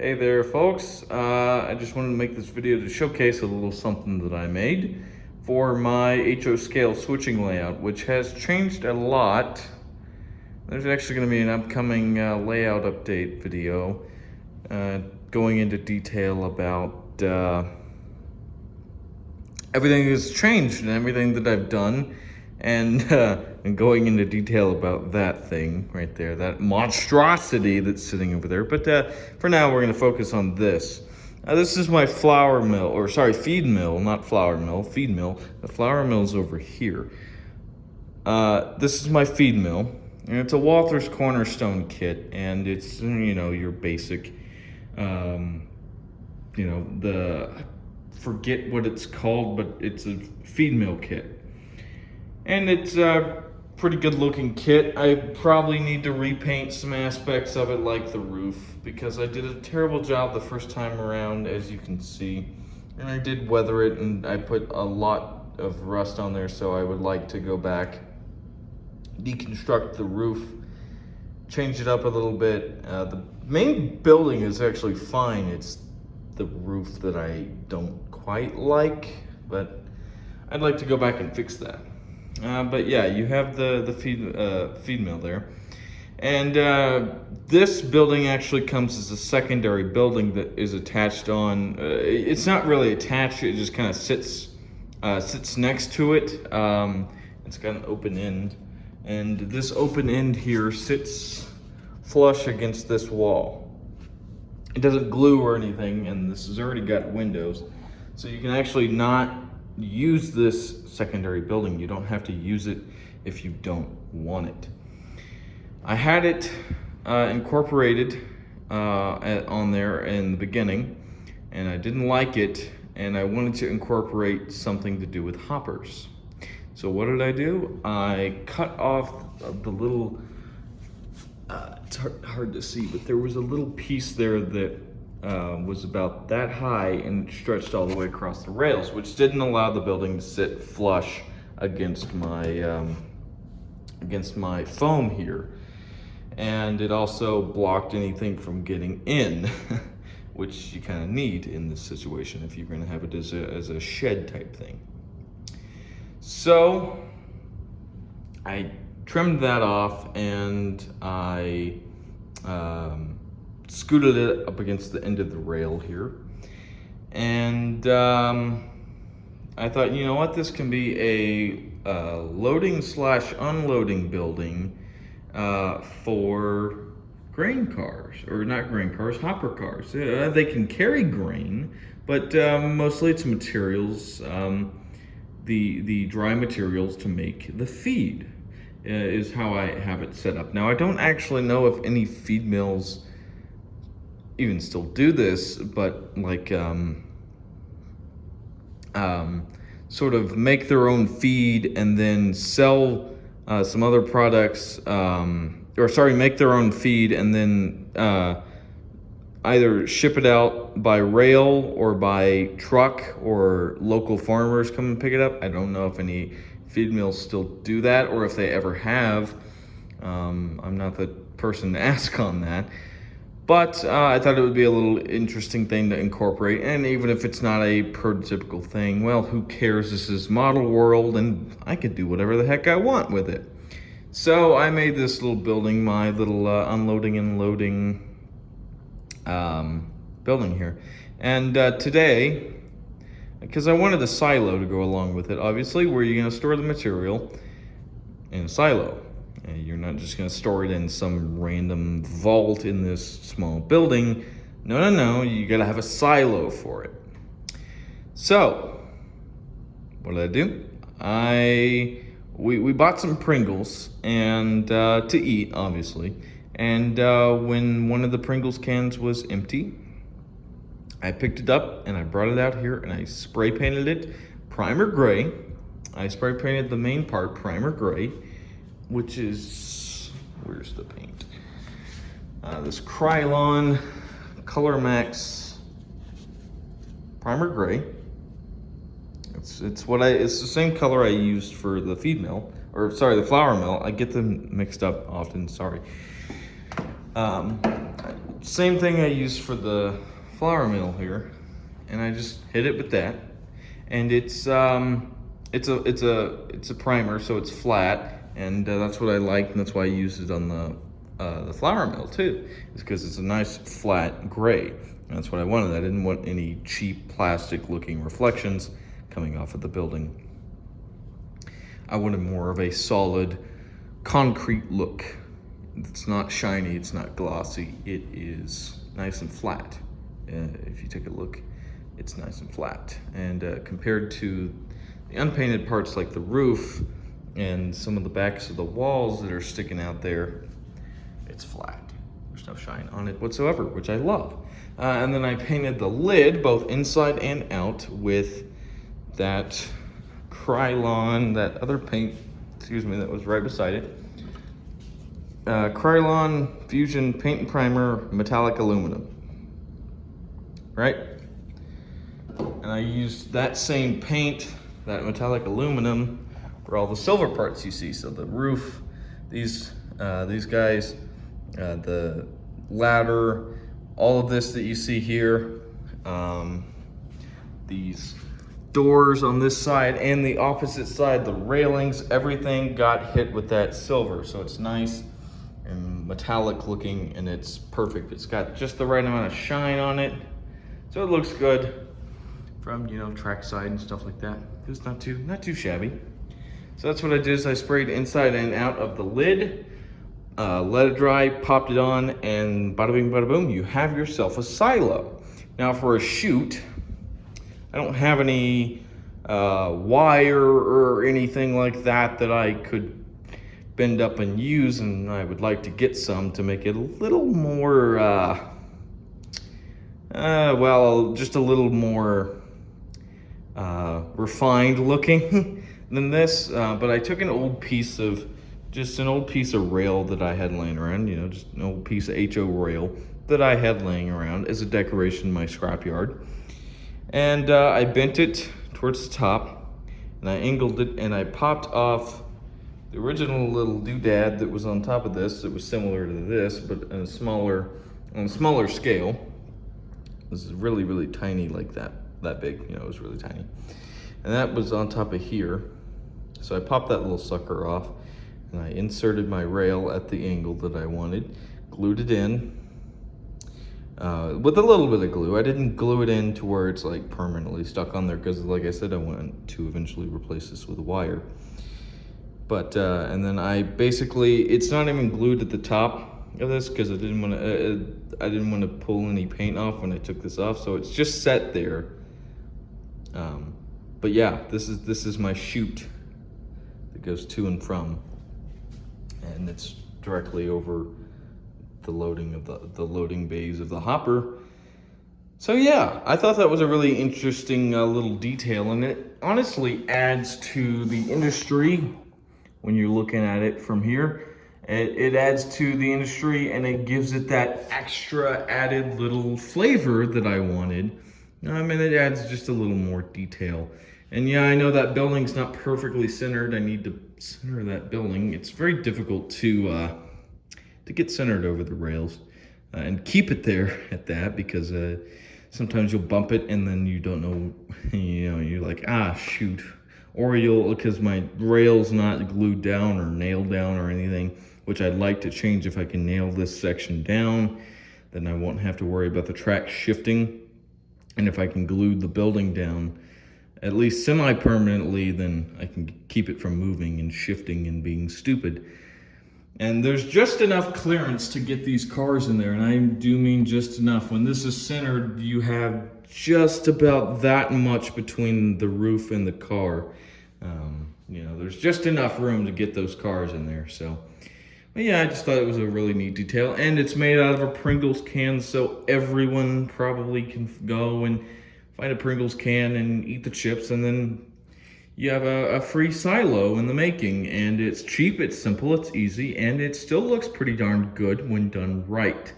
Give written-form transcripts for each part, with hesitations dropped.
Hey there folks, I just wanted to make this video to showcase a little something that I made for my HO scale switching layout, which has changed a lot. There's actually going to be an upcoming layout update video going into detail about everything that's changed and everything that I've done, and going into detail about that thing right there, that monstrosity that's sitting over there. But for now, we're going to focus on this. This is my flour mill, or sorry, feed mill, not flour mill, feed mill. The flour mill's over here. This is my feed mill, and it's a Walther's Cornerstone kit, and it's, you know, your basic, forget what it's called, but it's a feed mill kit. And it's a pretty good looking kit. I probably need to repaint some aspects of it, like the roof, because I did a terrible job the first time around, as you can see. And I did weather it, and I put a lot of rust on there, so I would like to go back, deconstruct the roof, change it up a little bit. The main building is actually fine. It's the roof that I don't quite like, but I'd like to go back and fix that. But yeah, you have the feed mill there, and this building actually comes as a secondary building that is attached on. It's not really attached; it just kind of sits next to it. It's got an open end, and this open end here sits flush against this wall. It doesn't glue or anything, and this has already got windows, so you can actually not use this secondary building. You don't have to use it if you don't want it. I had it incorporated on there in the beginning, and I didn't like it, and I wanted to incorporate something to do with hoppers. So what did I do? I cut off the little, it's hard to see, but there was a little piece there that was about that high and stretched all the way across the rails, which didn't allow the building to sit flush against my foam here, and it also blocked anything from getting in, which you kind of need in this situation if you're going to have it as a shed type thing. So I trimmed that off, and I scooted it up against the end of the rail here, and I thought, you know what, this can be a loading / unloading building for grain cars, or not grain cars, hopper cars. They can carry grain, but mostly it's materials, the dry materials to make the feed is how I have it set up. Now, I don't actually know if any feed mills even still do this, but like sort of make their own feed and then sell some other products, make their own feed and then either ship it out by rail or by truck, or local farmers come and pick it up. I don't know if any feed mills still do that, or if they ever have. I'm not the person to ask on that. But I thought it would be a little interesting thing to incorporate, and even if it's not a prototypical thing, well, who cares? This is model world, and I could do whatever the heck I want with it. So I made this little building, my little unloading and loading building here. And today, because I wanted a silo to go along with it, obviously, where you're going to store the material in a silo. You're not just going to store it in some random vault in this small building. No, you got to have a silo for it. So, what did I do? We bought some Pringles, and to eat, obviously. And when one of the Pringles cans was empty, I picked it up and I brought it out here and I spray painted it primer gray. I spray painted the main part primer gray, which is, where's the paint? This Krylon Color Max primer gray. It's the same color I used for the feed mill, or sorry, the flour mill. I get them mixed up often, sorry. Same thing I used for the flour mill here, and I just hit it with that. And it's a primer, so it's flat, and that's what I like, and that's why I used it on the flour mill too. Is because it's a nice flat gray. And that's what I wanted. I didn't want any cheap plastic-looking reflections coming off of the building. I wanted more of a solid concrete look. It's not shiny, it's not glossy, it is nice and flat. If you take a look, it's nice and flat. And compared to the unpainted parts like the roof and some of the backs of the walls that are sticking out there, it's flat. There's no shine on it whatsoever, which I love. And then I painted the lid, both inside and out, with that Krylon, that other paint, that was right beside it. Krylon Fusion Paint and Primer Metallic Aluminum. Right? And I used that same paint, that metallic aluminum, for all the silver parts you see. So the roof, these guys, the ladder, all of this that you see here, these doors on this side and the opposite side, the railings, everything got hit with that silver. So it's nice and metallic looking, and it's perfect. It's got just the right amount of shine on it, so it looks good from, trackside and stuff like that. It's not too shabby. So that's what I did, is I sprayed inside and out of the lid, let it dry, popped it on, and bada bing, bada boom, you have yourself a silo. Now for a chute, I don't have any wire or anything like that I could bend up and use, and I would like to get some to make it a little more, just a little more refined looking than this. But I took an old piece of rail that I had laying around, just an old piece of HO rail that I had laying around as a decoration in my scrapyard. And I bent it towards the top, and I angled it, and I popped off the original little doodad that was on top of this. That was similar to this, but on a smaller scale. This is really, really tiny, like that big. It was really tiny, and that was on top of here. So I popped that little sucker off, and I inserted my rail at the angle that I wanted, glued it in with a little bit of glue. I didn't glue it in to where it's like permanently stuck on there, because like I said, I want to eventually replace this with a wire. But and then it's not even glued at the top of this, because I didn't want to pull any paint off when I took this off, so it's just set there. But yeah, this is my chute that goes to and from, and it's directly over the loading of the loading bays of the hopper. So yeah, I thought that was a really interesting little detail, and it honestly adds to the industry when you're looking at it from here. It adds to the industry, and it gives it that extra added little flavor that I wanted. It adds just a little more detail. And yeah, I know that building's not perfectly centered. I need to center that building. It's very difficult to get centered over the rails and keep it there at that, because sometimes you'll bump it and then you don't know, you're like, shoot. Or because my rail's not glued down or nailed down or anything, which I'd like to change. If I can nail this section down, then I won't have to worry about the track shifting. And if I can glue the building down, at least semi-permanently, then I can keep it from moving and shifting and being stupid. And there's just enough clearance to get these cars in there, and I do mean just enough. When this is centered, you have just about that much between the roof and the car. There's just enough room to get those cars in there. So, but yeah, I just thought it was a really neat detail, and it's made out of a Pringles can, so everyone probably can go and find a Pringles can and eat the chips, and then you have a free silo in the making. And it's cheap, it's simple, it's easy, and it still looks pretty darn good when done right.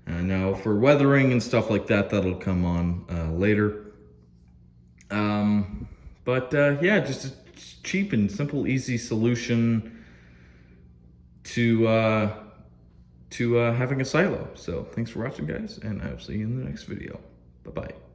Now for weathering and stuff like that, that'll come on later. Yeah, just a cheap and simple, easy solution to to having a silo. So thanks for watching, guys, and I'll see you in the next video. Bye-bye.